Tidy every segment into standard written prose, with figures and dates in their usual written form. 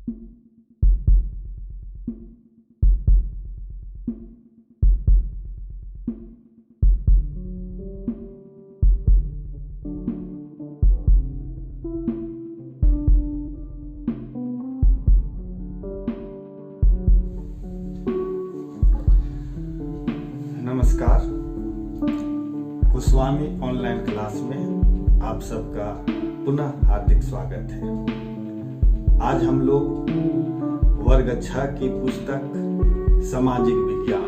नमस्कार। Goswami online class में आप सबका पुनः हार्दिक स्वागत है। आज हम लोग वर्ग 6 की पुस्तक सामाजिक विज्ञान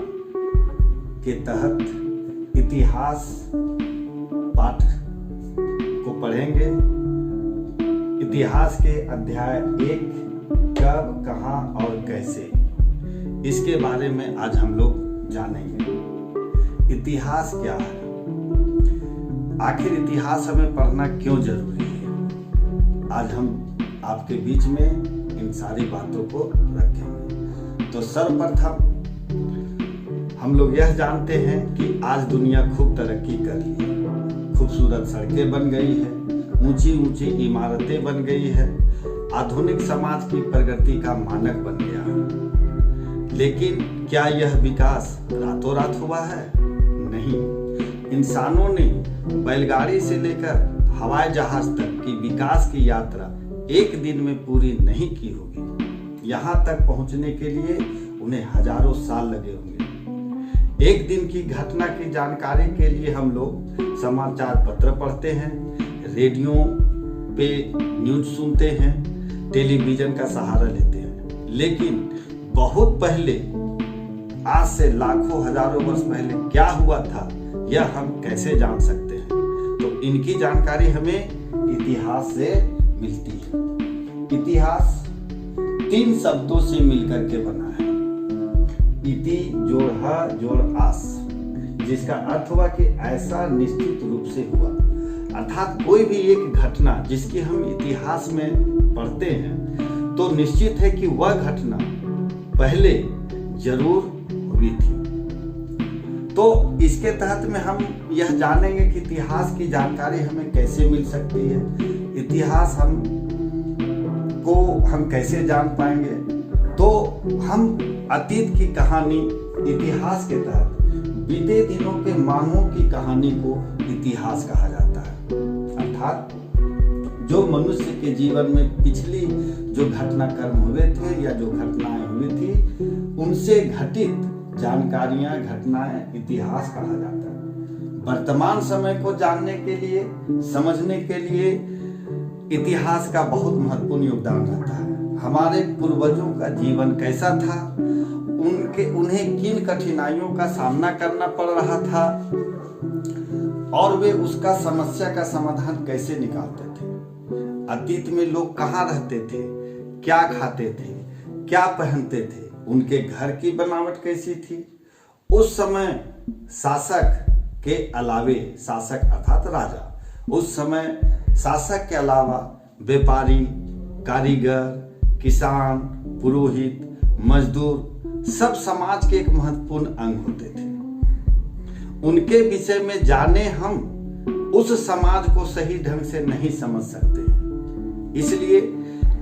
के तहत इतिहास पाठ को पढ़ेंगे। इतिहास के अध्याय 1 कब, कहाँ और कैसे, इसके बारे में आज हम लोग जानेंगे। इतिहास क्या है, आखिर इतिहास हमें पढ़ना क्यों जरूरी है, आज हम आपके बीच में इन सारी बातों को रखेंगे। तो सर्वप्रथम हम लोग यह जानते हैं कि आज दुनिया खूब तरक्की कर ली है, खूबसूरत सड़कें बन गई है, ऊंची ऊंची इमारतें बन गई है, आधुनिक समाज की प्रगति का मानक बन गया है। लेकिन क्या यह विकास रातों रात हुआ है? नहीं। इंसानों ने बैलगाड़ी से लेकर हवाई जहाज तक की विकास की यात्रा एक दिन में पूरी नहीं की होगी। यहाँ तक पहुँचने के लिए उन्हें हजारों साल लगे होंगे। एक दिन की घटना की जानकारी के लिए हम लोग समाचार पत्र पढ़ते हैं, रेडियो पे न्यूज सुनते हैं, टेलीविजन का सहारा लेते हैं। लेकिन बहुत पहले, आज से लाखों हजारों वर्ष पहले क्या हुआ था, यह हम कैसे जान सकते हैं? तो इनकी जानकारी हमें इतिहास से मिलती है। इतिहास 3 शब्दों से मिलकर के बना है। इति जोड़ ह जोड़ आस, जिसका अर्थ हुआ कि ऐसा निश्चित रूप से हुआ। अर्थात कोई भी एक घटना जिसकी हम इतिहास में पढ़ते हैं तो निश्चित है कि वह घटना पहले जरूर हुई थी। तो इसके तहत में हम यह जानेंगे कि इतिहास की जानकारी हमें कैसे मिल सकती है, इतिहास हम कैसे जान पाएंगे। तो हम अतीत की कहानी इतिहास के तहत बीते दिनों के मानवों की कहानी को इतिहास कहा जाता है। अर्थात जो मनुष्य के जीवन में पिछली जो घटनाक्रम हुए थे या जो घटनाएं हुई थी, उनसे घटित जानकारियां, घटनाएं इतिहास कहा जाता है। वर्तमान समय को जानने के लिए, समझने के लिए इतिहास का बहुत महत्वपूर्ण योगदान रहता है। हमारे पूर्वजों का जीवन कैसा था, उन्हें किन कठिनाइयों का सामना करना पड़ रहा था और वे उसका समस्या का समाधान कैसे निकालते थे। अतीत में लोग कहाँ रहते थे, क्या खाते थे, क्या पहनते थे, उनके घर की बनावट कैसी थी। उस समय शासक के अलावे, शासक अर्थात राजा, उस समय शासक के अलावा व्यापारी, कारीगर, किसान, पुरोहित, मजदूर सब समाज के एक महत्वपूर्ण अंग होते थे। उनके विषय में जाने हम उस समाज को सही ढंग से नहीं समझ सकते। इसलिए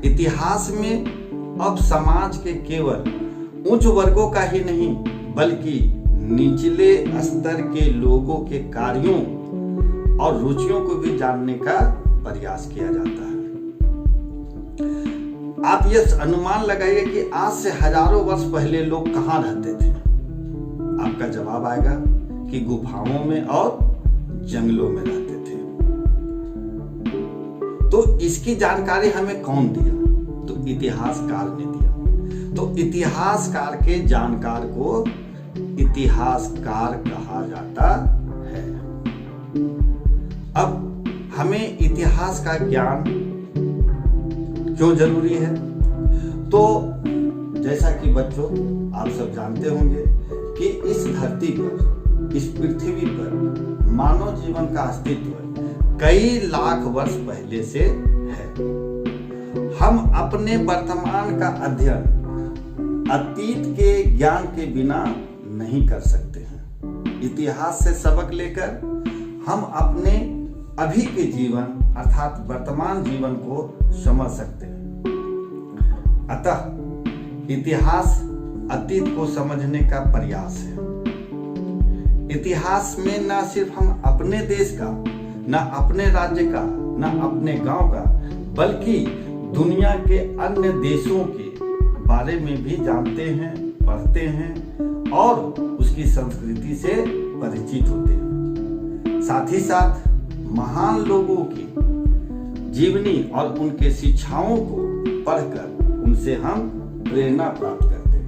इतिहास में अब समाज के केवल उच्च वर्गों का ही नहीं बल्कि निचले स्तर के लोगों के कार्यों और रुचियों को भी जानने का प्रयास किया जाता है। आप यह अनुमान लगाइए कि आज से हजारों वर्ष पहले लोग कहाँ रहते थे। आपका जवाब आएगा कि गुफाओं में और जंगलों में रहते थे। तो इसकी जानकारी हमें कौन दिया? तो इतिहासकार ने दिया। तो इतिहासकार के जानकार को इतिहासकार कहा जाता है। अब हमें इतिहास का ज्ञान क्यों जरूरी है? तो जैसा कि बच्चों आप सब जानते होंगे कि इस धरती पर, इस पृथ्वी पर मानव जीवन का अस्तित्व कई लाख वर्ष पहले से है। हम अपने वर्तमान का अध्ययन अतीत के ज्ञान के बिना नहीं कर सकते हैं। इतिहास से सबक लेकर हम अपने अभी के जीवन अर्थात वर्तमान जीवन को समझ सकते हैं। अतः इतिहास अतीत को समझने का प्रयास है। इतिहास में न सिर्फ हम अपने देश का, न अपने राज्य का, न अपने गांव का, बल्कि दुनिया के अन्य देशों के बारे में भी जानते हैं, पढ़ते हैं और उसकी संस्कृति से परिचित होते हैं। साथ ही साथ महान लोगों की जीवनी और उनके शिक्षाओं को पढ़कर उनसे हम प्रेरणा प्राप्त करते हैं।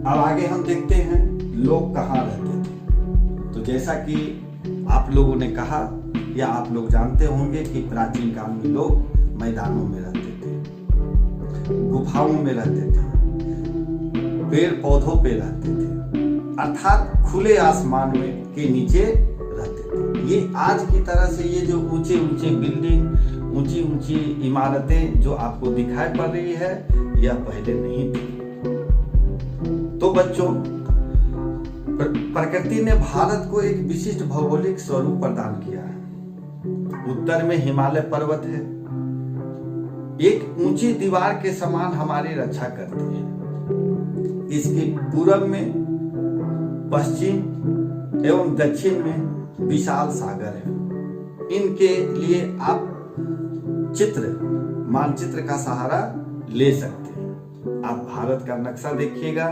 अब आगे हम देखते हैं लोग कहाँ रहते थे। तो जैसा कि आप लोगों ने कहा या आप लोग जानते होंगे कि प्राचीन काल में लोग मैदानों में रहते थे, गुफाओं में रहते थे, पेड़ पौधों पे रहते थे, अर्थात खुले आसमान में के नीचे रहते थे। ये आज की तरह से ये जो ऊंचे ऊंचे बिल्डिंग, ऊंची ऊंची इमारतें जो आपको दिखाई पड़ रही है, यह पहले नहीं थी। तो बच्चों, प्रकृति ने भारत को एक विशिष्ट भौगोलिक स्वरूप प्रदान किया है। उत्तर में हिमालय पर्वत है, एक ऊंची दीवार के समान हमारी रक्षा करती है। इसके पूरब में, पश्चिम एवं दक्षिण में विशाल सागर है। इनके लिए आप मानचित्र का सहारा ले सकते हैं। आप भारत का नक्शा देखिएगा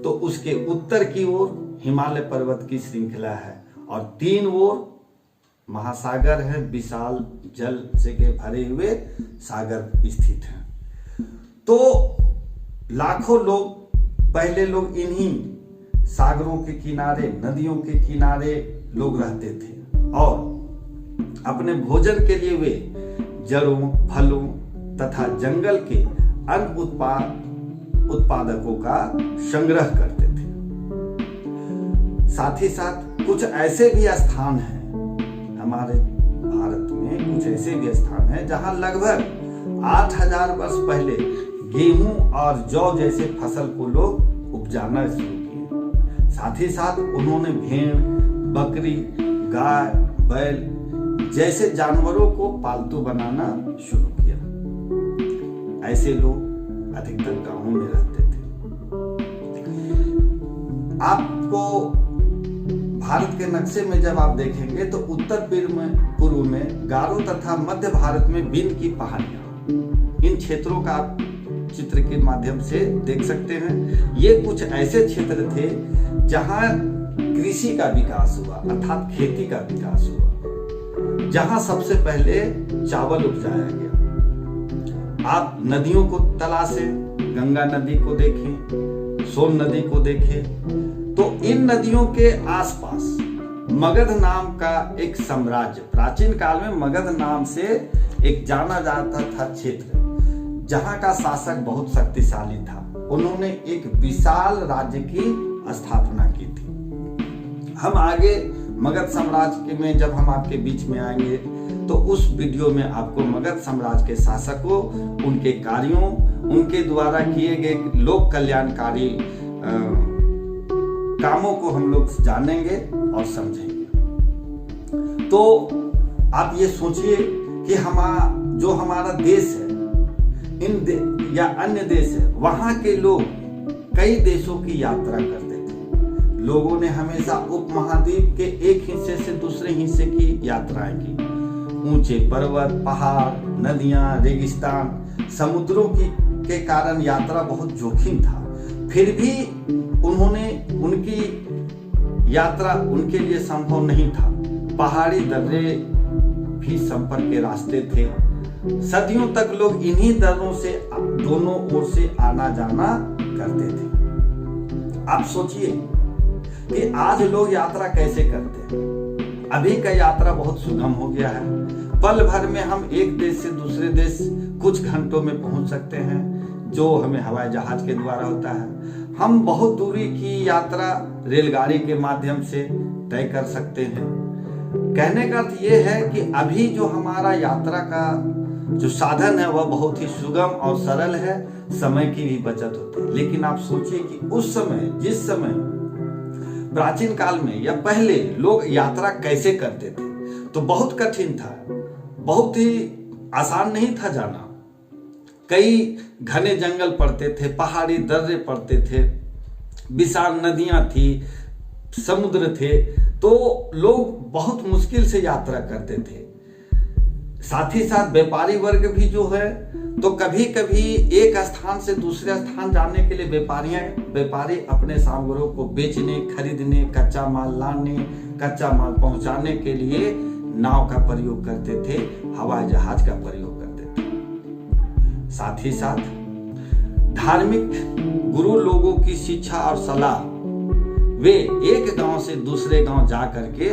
तो उसके उत्तर की ओर हिमालय पर्वत की श्रृंखला है और तीन ओर महासागर है, विशाल जल से के भरे हुए सागर स्थित हैं। तो लाखों लोग, पहले लोग इन्हीं सागरों के किनारे, नदियों के किनारे लोग रहते थे और अपने भोजन के लिए वे जड़ों, फलों तथा जंगल के अन्य उत्पादकों का संग्रह करते थे। साथ ही साथ कुछ ऐसे भी स्थान हैं हमारे भारत में, कुछ ऐसे भी स्थान हैं जहां लगभग 8000 वर्ष पहले गेहूं और जौ जैसे फसल को लोग उपजाना शुरू किए। साथ ही साथ उन्होंने भेड़, बकरी, गाय, बैल जैसे जानवरों को पालतू बनाना शुरू किया। ऐसे लोग अधिकतर गांवों में रहते थे। आपको भारत के नक्शे में जब आप देखेंगे तो उत्तर पूर्व में गारो तथा मध्य भारत में विंध्य की पहाड़ियां, इन क्षेत्रों का आप चित्र के माध्यम से देख सकते हैं। ये कुछ ऐसे क्षेत्र थे जहां कृषि का विकास हुआ, अर्थात खेती का विकास हुआ, जहां सबसे पहले चावल उपजाया गया। आप नदियों को तलाशें, गंगा नदी को देखें, सोन नदी को देखें, तो इन नदियों के आसपास मगध नाम का एक साम्राज्य, प्राचीन काल में मगध नाम से एक जाना जाता था क्षेत्र, जहां का शासक बहुत शक्तिशाली था। उन्होंने एक विशाल राज्य की स्थापना की थी। हम आगे मगध साम्राज्य में जब हम आपके बीच में आएंगे तो उस वीडियो में आपको मगध साम्राज्य के शासकों, उनके कार्यों, उनके द्वारा किए गए लोक कल्याणकारी कामों को हम लोग जानेंगे और समझेंगे। तो आप ये सोचिए कि जो हमारा देश है, या अन्य देश है, वहां के लोग कई देशों की यात्रा करते थे। लोगों ने हमेशा उपमहाद्वीप के एक हिस्से से दूसरे हिस्से की यात्राएं की। ऊंचे पर्वत, पहाड़, नदियां, रेगिस्तान, समुद्रों के कारण यात्रा बहुत जोखिम था। फिर भी उनकी यात्रा उनके लिए संभव नहीं था। पहाड़ी दर्रे भी संपर्क के रास्ते थे। सदियों तक लोग इन्हीं दर्रों से दोनों ओर से आना जाना करते थे। आप सोचिए कि आज लोग यात्रा कैसे करते हैं। अभी का यात्रा बहुत सुगम हो गया है। पल भर में हम एक देश से दूसरे देश कुछ घंटों में पहुंच सकते हैं, जो हमें हवाई जहाज के द्वारा होता है। हम बहुत दूरी की यात्रा रेलगाड़ी के माध्यम से तय कर सकते हैं। कहने का अर्थ यह है कि अभी जो हमारा यात्रा का जो साधन है वह बहुत ही सुगम और सरल है, समय की भी बचत होती है। लेकिन आप सोचिए कि उस समय, जिस समय प्राचीन काल में या पहले लोग यात्रा कैसे करते थे, तो बहुत कठिन था, बहुत ही आसान नहीं था जाना। कई घने जंगल पड़ते थे, पहाड़ी दर्रे पड़ते थे, विशाल नदियां थी, समुद्र थे, तो लोग बहुत मुश्किल से यात्रा करते थे। साथ ही साथ व्यापारी वर्ग भी जो है, तो कभी कभी एक स्थान से दूसरे स्थान जाने के लिए व्यापारी अपने सामग्रियों को बेचने, खरीदने, कच्चा माल लाने, कच्चा माल पहुंचाने के लिए नाव का प्रयोग करते थे, हवाई जहाज का प्रयोग करते थे। साथ ही साथ धार्मिक गुरु लोगों की शिक्षा और सलाह वे एक गांव से दूसरे गांव जा करके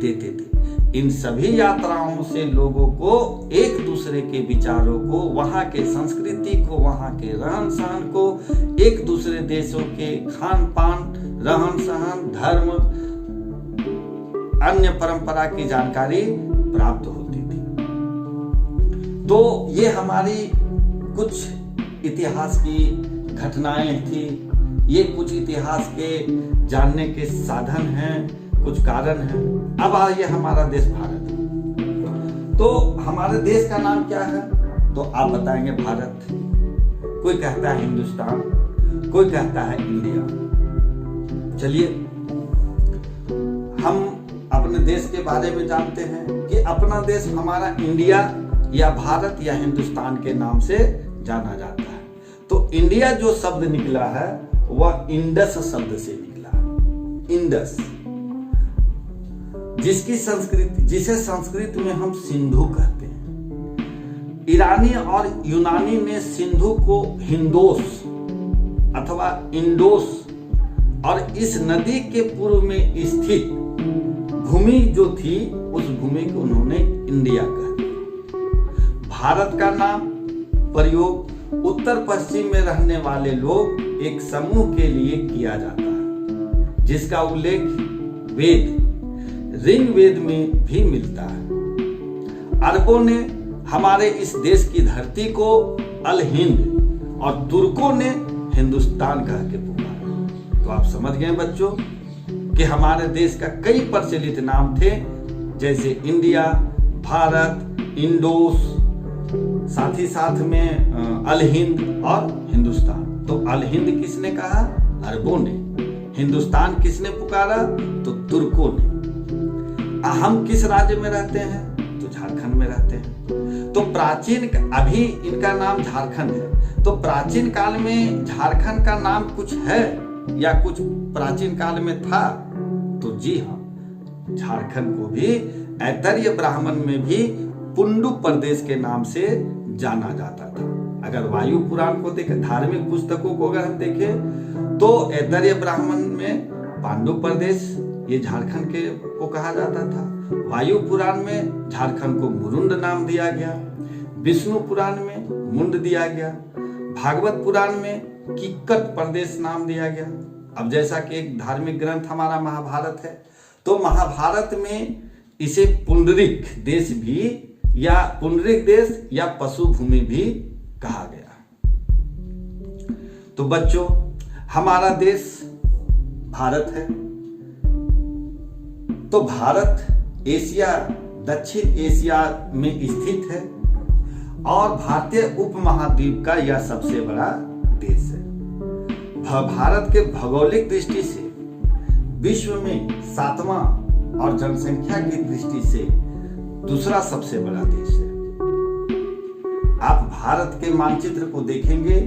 देते थे। इन सभी यात्राओं से लोगों को एक दूसरे के विचारों को, वहां के संस्कृति को, वहां के रहन सहन को, एक दूसरे देशों के खान पान, रहन सहन, धर्म, अन्य परंपरा की जानकारी प्राप्त होती थी। तो ये हमारी कुछ इतिहास की घटनाएं थी, ये कुछ इतिहास के जानने के साधन हैं, कुछ कारण हैं। अब आइए हमारा देश भारत। तो हमारे देश का नाम क्या है? तो आप बताएंगे भारत। कोई कहता है हिंदुस्तान, कोई कहता है इंडिया। चलिए हम अपने देश के बारे में जानते हैं कि अपना देश हमारा इंडिया या भारत या हिंदुस्तान के नाम से जाना जाता है। तो इंडिया जो शब्द निकला है वह इंडस शब्द से निकला। इंडस, जिसे संस्कृत में हम सिंधु कहते हैं। ईरानी और यूनानी ने सिंधु को हिंदोस अथवा इंडोस, और इस नदी के पूर्व में स्थित भूमि जो थी उस भूमि को उन्होंने इंडिया कह दिया। भारत का नाम प्रयोग उत्तर पश्चिम में रहने वाले लोग एक समूह के लिए किया जाता है, जिसका उल्लेख वेद, ऋग्वेद में भी मिलता है। अरबों ने हमारे इस देश की धरती को अल हिंद और तुर्कों ने हिंदुस्तान कह के पुकारा। तो आप समझ गए बच्चों कि हमारे देश का कई प्रचलित नाम थे, जैसे इंडिया, भारत, इंडोस, साथ ही साथ में अल हिंद और हिंदुस्तान। तो अल हिंद किसने कहा? अरबों ने। हिंदुस्तान किसने पुकारा? तो तुर्कों ने। हम किस राज्य में रहते हैं? तो झारखंड में रहते हैं। तो प्राचीन, अभी इनका नाम झारखंड है, तो प्राचीन काल में झारखंड का नाम कुछ है या कुछ प्राचीन काल में था? तो जी हाँ, झारखंड को भी ऐतरेय ब्राह्मण में भी पुंडु प्रदेश के नाम से जाना जाता था। अगर वायु पुराण को देखें, धार्मिक पुस्तकों को अगर हम देखें, तो ऐतरेय ब्राह्मण में पांडु प्रदेश, ये झारखंड के को कहा जाता था। वायु पुराण में झारखंड को मुरुंड नाम दिया गया, विष्णु पुराण में मुंड दिया गया, भागवत पुराण में किक्कट प्रदेश नाम दिया गया। अब जैसा कि एक धार्मिक ग्रंथ हमारा महाभारत है, तो महाभारत में इसे पुंडरिक देश भी या पुंडरिक देश या पशु भूमि भी कहा गया। तो बच्चों, हमारा देश भारत है। तो भारत एशिया, दक्षिण एशिया में स्थित है और भारतीय उपमहाद्वीप का यह सबसे बड़ा देश है। भारत के भौगोलिक दृष्टि से विश्व में 7वां और जनसंख्या की दृष्टि से दूसरा सबसे बड़ा देश है। आप भारत के मानचित्र को देखेंगे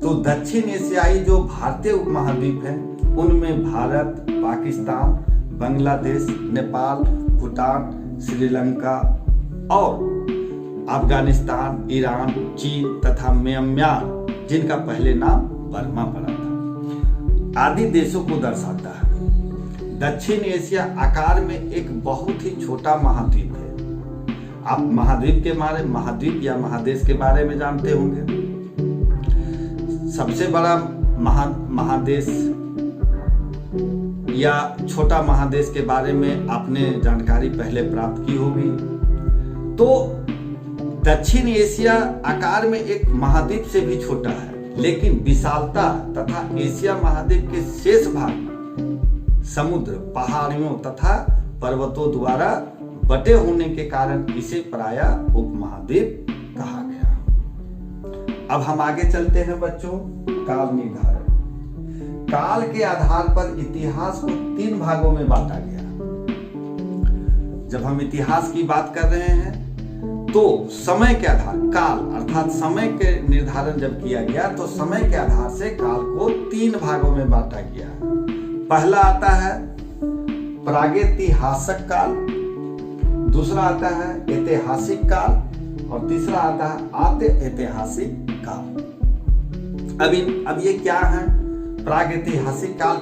तो दक्षिण एशियाई जो भारतीय उपमहाद्वीप है, उनमें भारत, पाकिस्तान, बांग्लादेश, नेपाल, भूटान, श्रीलंका और अफगानिस्तान, ईरान, चीन तथा म्यांमार, जिनका पहले नाम बर्मा पड़ा था, आदि देशों को दर्शाता है। दक्षिण एशिया आकार में एक बहुत ही छोटा महाद्वीप है। आप महाद्वीप के बारे, महाद्वीप या महादेश के बारे में जानते होंगे। सबसे बड़ा महादेश या छोटा महादेश के बारे में आपने जानकारी पहले प्राप्त की होगी। तो दक्षिण एशिया आकार में एक महाद्वीप से भी छोटा है, लेकिन विशालता तथा एशिया महाद्वीप के शेष भाग समुद्र, पहाड़ियों तथा पर्वतों द्वारा बटे होने के कारण इसे प्रायः उपमहाद्वीप कहा गया। अब हम आगे चलते हैं बच्चों। काल निर्धारण। काल के आधार पर इतिहास को 3 भागों में बांटा गया। जब हम इतिहास की बात कर रहे हैं तो समय के आधार, काल अर्थात समय के निर्धारण जब किया गया तो समय के आधार से काल को 3 भागों में बांटा गया। पहला आता है प्रागैतिहासिक काल, दूसरा आता है ऐतिहासिक काल और तीसरा आता है आद्य ऐतिहासिक काल। अब ये क्या है? प्रागैतिहासिक काल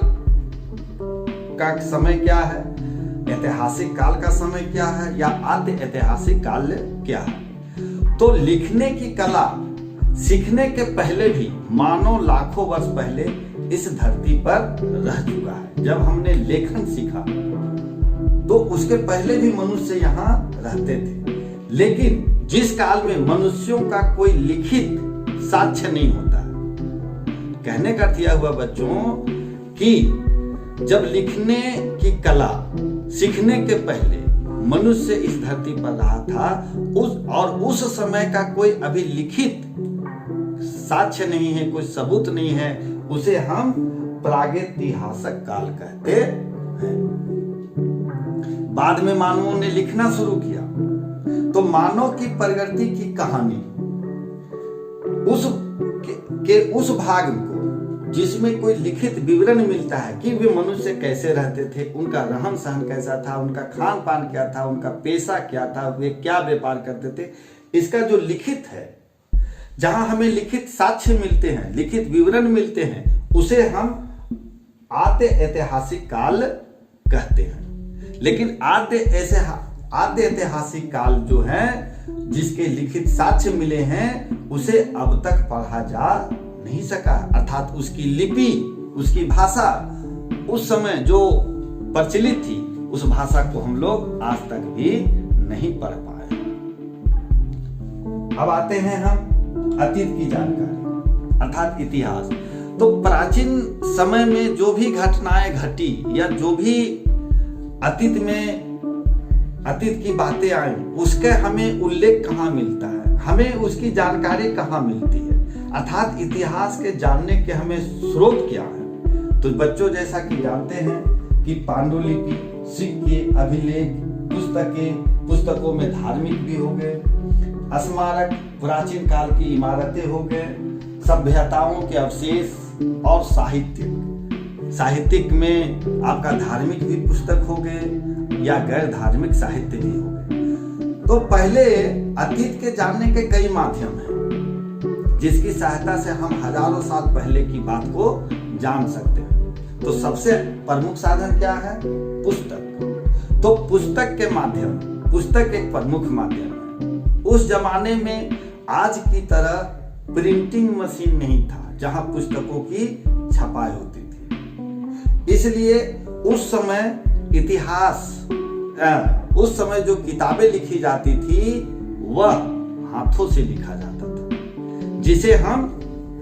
का समय क्या है, ऐतिहासिक काल का समय क्या है, या आद्य ऐतिहासिक काल क्या है? तो लिखने की कला सीखने के पहले भी मानव लाखों वर्ष पहले इस धरती पर रह चुका है। जब हमने लेखन सीखा तो उसके पहले भी मनुष्य यहाँ रहते थे, लेकिन जिस काल में मनुष्यों का कोई लिखित साक्ष्य नहीं होता। कहने का अर्थ यह हुआ बच्चों कि जब लिखने की कला सीखने के पहले मनुष्य इस धरती पर रहा था उस समय का कोई अभी लिखित साक्ष्य नहीं है, कोई सबूत नहीं है, उसे हम प्रागैतिहासिक काल कहते हैं। बाद में मानवों ने लिखना शुरू किया तो मानव की प्रगति की कहानी उस भाग को जिसमें कोई लिखित विवरण मिलता है कि वे मनुष्य कैसे रहते थे, उनका रहन सहन कैसा था, उनका खान पान क्या था, उनका पेशा क्या था, वे क्या व्यापार करते थे, इसका जो लिखित है, जहां हमें लिखित साक्ष्य मिलते हैं, लिखित विवरण मिलते हैं, उसे हम आद्य ऐतिहासिक काल कहते हैं। लेकिन आद्य ऐतिहासिक काल जो है जिसके लिखित साक्ष्य मिले हैं उसे अब तक पढ़ा जा नहीं सका, अर्थात उसकी लिपि, उसकी भाषा उस समय जो प्रचलित थी उस भाषा को हम लोग आज तक भी नहीं पढ़ पाए। अब आते हैं हम अतीत की जानकारी अर्थात इतिहास। तो प्राचीन समय में जो भी घटनाएं घटी या जो भी अतीत की बातें आई उसके हमें उल्लेख कहाँ मिलता है, हमें उसकी जानकारी कहाँ मिलती है, अर्थात इतिहास के जानने के हमें स्रोत क्या है। तो बच्चों जैसा कि जानते हैं कि पांडुलिपि, सिक्के, अभिलेख, पुस्तकों में धार्मिक भी हो गए, स्मारक, प्राचीन काल की इमारतें हो गए, सभ्यताओं के अवशेष और साहित्यिक में आपका धार्मिक भी पुस्तक हो गए या गैर धार्मिक साहित्य भी हो गए। तो पहले अतीत के जानने के कई माध्यम हैं जिसकी सहायता से हम हजारों साल पहले की बात को जान सकते हैं। तो सबसे प्रमुख साधन क्या है? पुस्तक। तो पुस्तक एक प्रमुख माध्यम है। उस जमाने में आज की तरह प्रिंटिंग मशीन नहीं था जहां पुस्तकों की छपाई होती थी, इसलिए उस समय जो किताबें लिखी जाती थी वह हाथों से लिखा जाता था, जिसे हम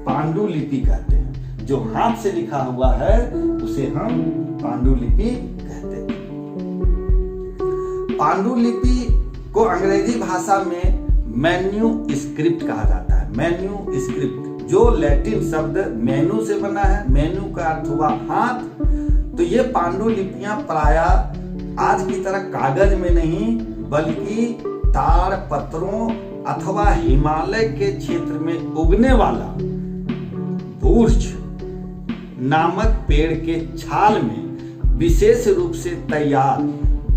पांडुलिपि कहते हैं। जो हाथ से लिखा हुआ है उसे हम पांडुलिपि कहते हैं। पांडुलिपि को अंग्रेजी भाषा में मैन्यूस्क्रिप्ट कहा जाता है। मैन्यूस्क्रिप्ट जो लैटिन शब्द मेनू से बना है, मेनू का अर्थ हुआ हाथ। तो ये पांडुलिपियां प्रायः आज की तरह कागज में नहीं बल्कि ताड़ पत्रों अथवा हिमालय के क्षेत्र में उगने वाला बूर्च नामक पेड़ के छाल में विशेष रूप से तैयार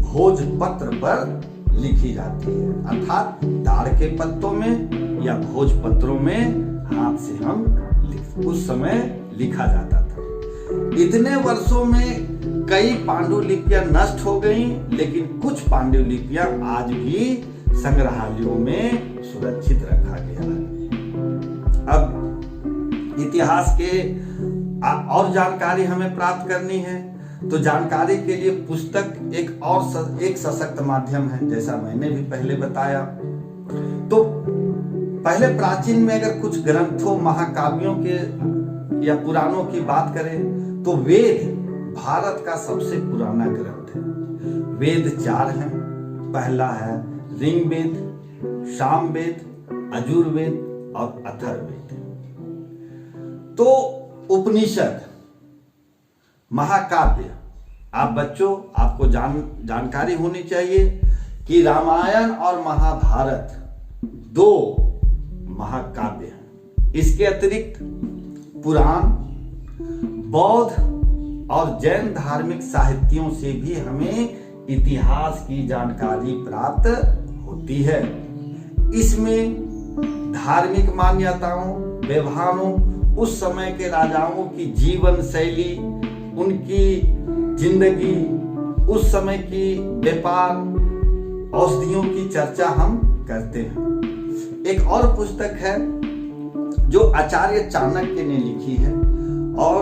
भोजपत्र पर लिखी जाती है, अर्थात ताड़ के पत्तों में या भोजपत्रों में हाथ से हम उस समय लिखा जाता था। इतने वर्षों में कई पांडुलिपियां नष्ट हो गई, लेकिन कुछ पांडुलिपियां आज भी संग्रहालयों में सुरक्षित रखा गया है। अब इतिहास के और जानकारी हमें प्राप्त करनी है तो जानकारी के लिए पुस्तक एक सशक्त माध्यम है, जैसा मैंने भी पहले बताया। तो पहले प्राचीन में अगर कुछ ग्रंथों महाकाव्यों के या पुराणों की बात करें तो वेद भारत का सबसे पुराना ग्रंथ है। वेद 4 हैं। पहला है ऋग्वेद, सामवेद, यजुर्वेद, और अथर्ववेद। तो उपनिषद, महाकाव्य, आप बच्चों आपको जानकारी होनी चाहिए कि रामायण और महाभारत 2 महाकाव्य हैं। इसके अतिरिक्त पुराण, बौद्ध और जैन धार्मिक साहित्यों से भी हमें इतिहास की जानकारी प्राप्त होती है। इसमें धार्मिक मान्यताओं, व्यवहारों, उस समय के राजाओं की जीवन शैली, उनकी जिंदगी, उस समय की व्यापार, औषधियों की चर्चा हम करते हैं। एक और पुस्तक है जो आचार्य चाणक्य ने लिखी है और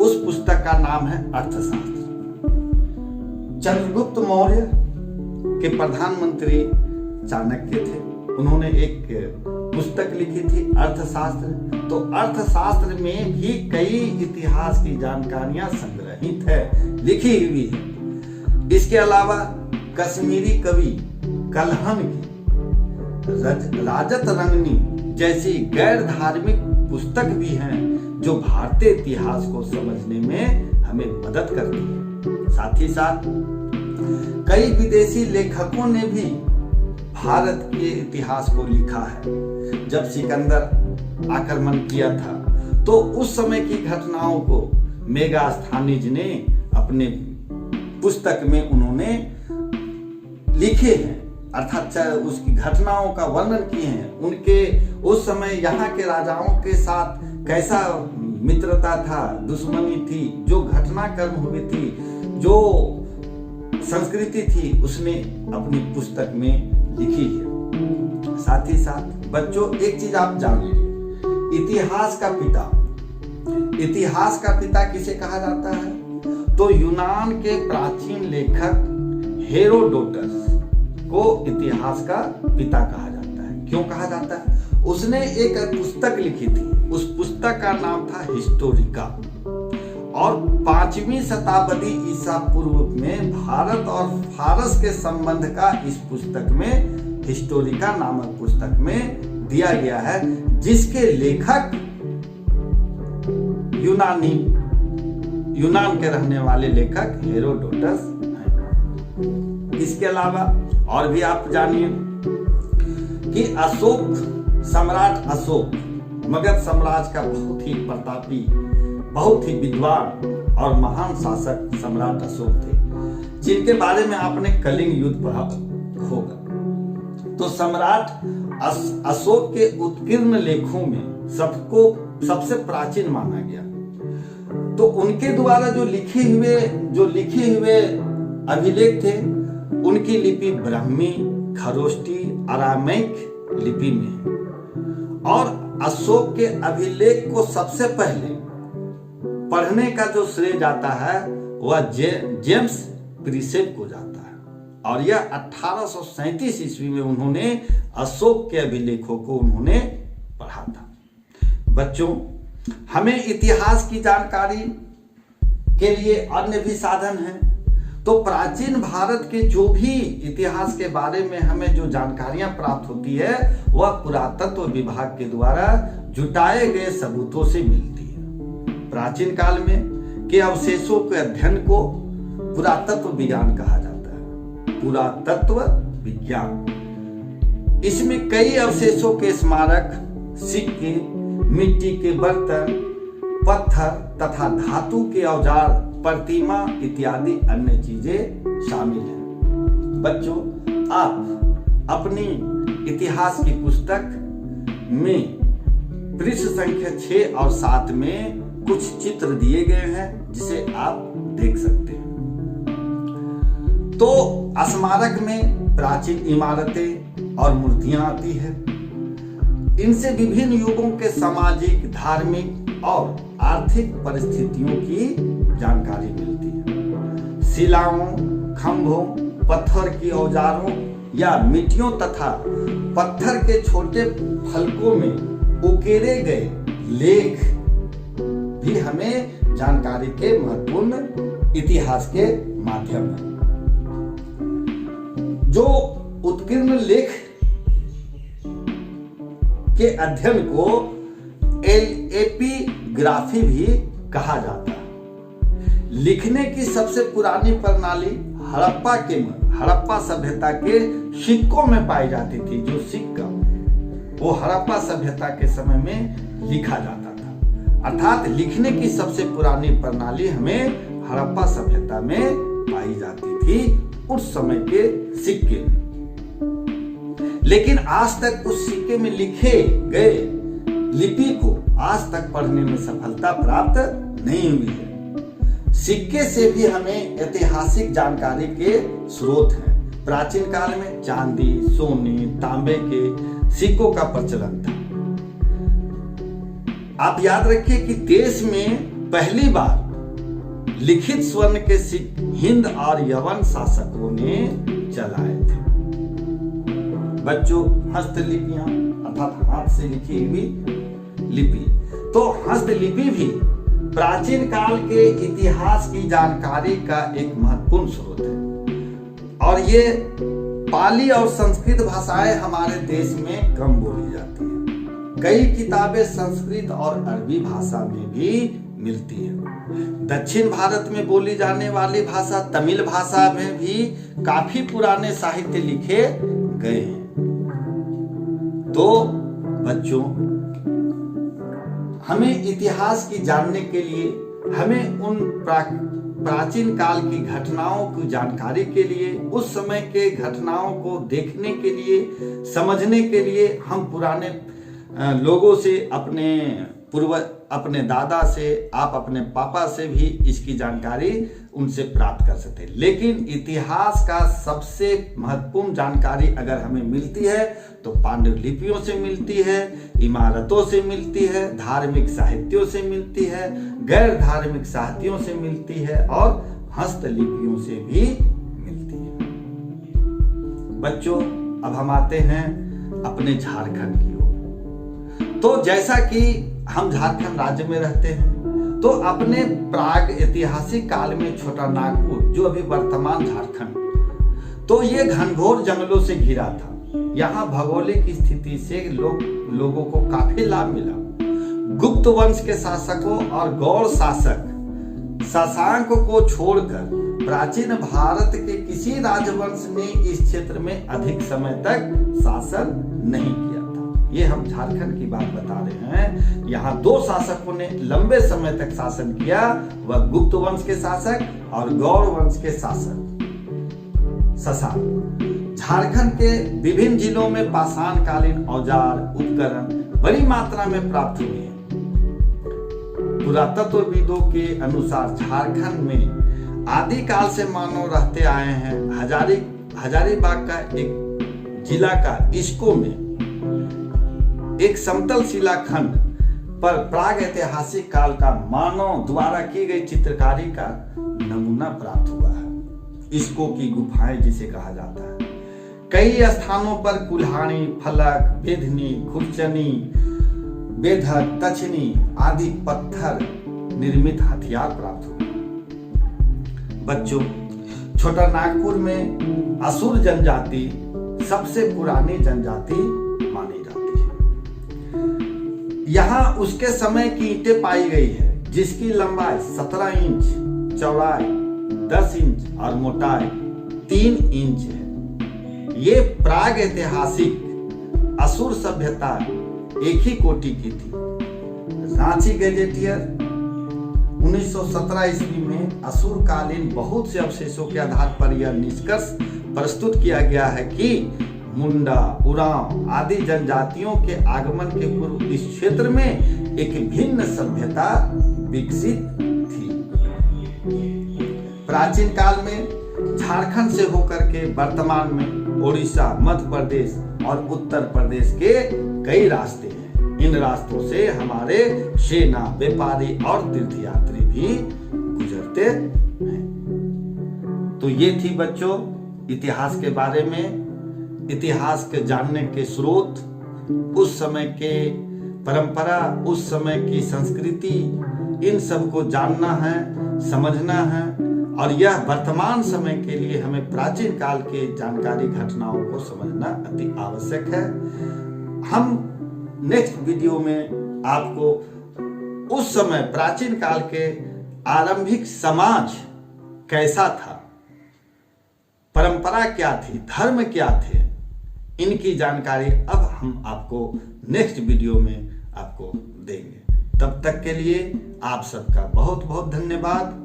उस पुस्तक का नाम है अर्थशास्त्र। चंद्रगुप्त मौर्य के प्रधानमंत्री चाणक्य थे, उन्होंने एक पुस्तक लिखी थी अर्थशास्त्र। तो अर्थशास्त्र में भी कई इतिहास की जानकारियां संग्रहित है, लिखी हुई है। इसके अलावा कश्मीरी कवि कल्हण की राजत रंगनी जैसी गैर धार्मिक पुस्तक भी हैं जो भारतीय इतिहास को समझने में हमें मदद करती है। साथ ही साथ कई विदेशी लेखकों ने भी भारत के इतिहास को लिखा है। जब सिकंदर आक्रमण किया था तो उस समय की घटनाओं को मेगास्थनीज ने अपने पुस्तक में उन्होंने लिखे हैं, अर्थात उसकी घटनाओं का वर्णन किए हैं। उनके उस समय यहाँ के राजाओं के साथ कैसा मित्रता था, दुश्मनी थी, जो घटनाक्रम हुई थी, जो संस्कृति थी, उसने अपनी पुस्तक में लिखी है। साथ ही साथ बच्चों एक चीज आप जान लीजिए, इतिहास का पिता किसे कहा जाता है? तो यूनान के प्राचीन लेखक हेरोडोटस को इतिहास का पिता कहा जाता है। क्यों कहा जाता है? उसने एक पुस्तक लिखी थी, उस पुस्तक का नाम था हिस्टोरिका, और 5वीं शताब्दी ईसा पूर्व में भारत और फारस के संबंध का इस पुस्तक में, हिस्टोरिका नामक पुस्तक में दिया गया है, जिसके लेखक यूनान के रहने वाले लेखक हेरोडोटस हैं। इसके अलावा और भी आप जानिए कि सम्राट अशोक मगध साम्राज्य का बहुत ही प्रतापी, बहुत ही विद्वान और महान शासक सम्राट अशोक थे, जिनके बारे में आपने कलिंग युद्ध पढ़ा होगा। तो सम्राट अशोक के उत्कीर्ण लेखों में सबसे प्राचीन माना गया। तो उनके द्वारा जो लिखे हुए अभिलेख थे, उनकी लिपि ब्राह्मी, खरोष्टी, अरामैक लिपि में है। और अशोक के अभिलेख को सबसे पहले पढ़ने का जो श्रेय जाता है वह जेम्स प्रिसेप को जाता है, और यह 1837 ईस्वी में उन्होंने अशोक के अभिलेखों को उन्होंने पढ़ा था। बच्चों, हमें इतिहास की जानकारी के लिए अन्य भी साधन हैं। तो प्राचीन भारत के जो भी इतिहास के बारे में हमें जो जानकारियां प्राप्त होती है वह पुरातत्व विभाग के द्वारा जुटाए गए सबूतों से मिलती है। प्राचीन काल में के अवशेषों के अध्ययन को पुरातत्व विज्ञान कहा जाता है। पुरातत्व विज्ञान, इसमें कई अवशेषों के स्मारक, सिक्के, मिट्टी के बर्तन, पत्थर तथा धातु के औजार, प्रतिमा इत्यादि अन्य चीजें शामिल हैं। बच्चों, आप अपनी इतिहास की पुस्तक में पृष्ठ संख्या 6 और 7 में कुछ चित्र दिए गए हैं, जिसे आप देख सकते हैं। तो स्मारक में प्राचीन इमारतें और मूर्तियां आती है। इनसे विभिन्न युगों के सामाजिक, धार्मिक और आर्थिक परिस्थितियों की जानकारी मिलती है। शिलाओं, खंभों, पत्थर की औजारों या मिट्टियों तथा पत्थर के छोटे फलकों में उकेरे गए लेख भी हमें जानकारी के महत्वपूर्ण इतिहास के माध्यम हैं। जो उत्कीर्ण लेख के अध्ययन को एपिग्राफी भी कहा जाता है। लिखने की सबसे पुरानी प्रणाली हड़प्पा सभ्यता के सिक्कों में पाई जाती थी। जो सिक्का वो हड़प्पा सभ्यता के समय में लिखा जाता था। अर्थात लिखने की सबसे पुरानी प्रणाली हमें हड़प्पा सभ्यता में पाई जाती थी उस समय के सिक्के। लेकिन आज तक उस सिक्के में लिखे गए लिपि को आज तक पढ़ने में सफलता प्राप्त नहीं हुई है। सिक्के से भी हमें ऐतिहासिक जानकारी के स्रोत हैं। प्राचीन काल में चांदी, सोने, तांबे के सिक्कों का प्रचलन था। आप याद रखिए कि देश में पहली बार लिखित स्वर्ण के सिक्के हिंद और यवन शासकों ने चलाए थे। बच्चों, हस्तलिपियां अर्थात हाथ से लिखी हुई लिपि, तो हस्तलिपि भी प्राचीन काल के इतिहास की जानकारी का एक महत्वपूर्ण स्रोत है। और ये पाली और संस्कृत भाषाएं हमारे देश में कम बोली जाती है। कई किताबें संस्कृत और अरबी भाषा में भी मिलती है। दक्षिण भारत में बोली जाने वाली भाषा तमिल भाषा में भी काफी पुराने साहित्य लिखे गए हैं। तो बच्चों, हमें इतिहास की जानने के लिए, हमें उन प्राचीन काल की घटनाओं की जानकारी के लिए, उस समय के घटनाओं को देखने के लिए, समझने के लिए हम पुराने लोगों से, अपने दादा से, आप अपने पापा से भी इसकी जानकारी उनसे प्राप्त कर सकते हैं। लेकिन इतिहास का सबसे महत्वपूर्ण जानकारी अगर हमें मिलती है तो पांडुलिपियों से मिलती है, इमारतों से मिलती है, धार्मिक साहित्यों से मिलती है, गैर धार्मिक साहित्यों से मिलती है और हस्तलिपियों से भी मिलती है। बच्चों, अब हम आते हैं अपने झारखंड की ओर। तो जैसा कि हम झारखंड राज्य में रहते हैं, तो अपने प्राग ऐतिहासिक काल में छोटा नागपुर, जो अभी वर्तमान झारखंड, तो ये घनघोर जंगलों से घिरा था। यहाँ भौगोलिक स्थिति से लोगों को काफी लाभ मिला। गुप्त वंश के शासकों और गौड़ शासक शशांक को छोड़कर प्राचीन भारत के किसी राजवंश ने इस क्षेत्र में अधिक समय तक शासन नहीं किया था। ये हम झारखंड की बात बता रहे हैं। यहाँ दो शासकों ने लंबे समय तक शासन किया, वह गुप्त वंश के शासक और गौड़ वंश के शासक शशांक। झारखंड के विभिन्न जिलों में पाषाणकालीन औजार उपकरण बड़ी मात्रा में प्राप्त हुए हैं। पुरातत्वविदों के अनुसार झारखंड में आदिकाल से मानव रहते आए हैं। हजारीबाग का एक जिला का इस्को में एक समतल शिलाखंड पर प्राग ऐतिहासिक काल का मानव द्वारा की गई चित्रकारी का नमूना प्राप्त हुआ है। इस्को की गुफाएं जिसे कहा जाता है। कई स्थानों पर कुल्हाड़ी, फलक, बेधनी, खुरचनी, बेधक, तछनी आदि पत्थर निर्मित हथियार प्राप्त हुए। बच्चों, छोटा नागपुर में असुर जनजाति सबसे पुरानी जनजाति मानी जाती है। यहाँ उसके समय की ईंटें पाई गई है, जिसकी लंबाई 17 इंच, चौड़ाई 10 इंच और मोटाई 3 इंच है। ये प्राग ऐतिहासिक असुर सभ्यता एक ही कोटि की थी। रांची गैजेटियर 1917 ईस्वी में असुर कालीन बहुत से अवशेषों के आधार पर यह निष्कर्ष प्रस्तुत किया गया है कि मुंडा, उरांव आदि जनजातियों के आगमन के पूर्व इस क्षेत्र में एक भिन्न सभ्यता विकसित थी। प्राचीन काल में झारखंड से होकर के वर्तमान में ओडिशा, मध्य प्रदेश और उत्तर प्रदेश के कई रास्ते हैं। इन रास्तों से हमारे सेना, व्यापारी और तीर्थयात्री भी गुजरते हैं। तो ये थी बच्चों इतिहास के बारे में, इतिहास के जानने के स्रोत, उस समय के परंपरा, उस समय की संस्कृति, इन सब को जानना है, समझना है। और यह वर्तमान समय के लिए हमें प्राचीन काल के जानकारी, घटनाओं को समझना अति आवश्यक है। हम नेक्स्ट वीडियो में आपको उस समय प्राचीन काल के आरंभिक समाज कैसा था, परंपरा क्या थी, धर्म क्या थे, इनकी जानकारी अब हम आपको नेक्स्ट वीडियो में आपको देंगे। तब तक के लिए आप सबका बहुत बहुत धन्यवाद।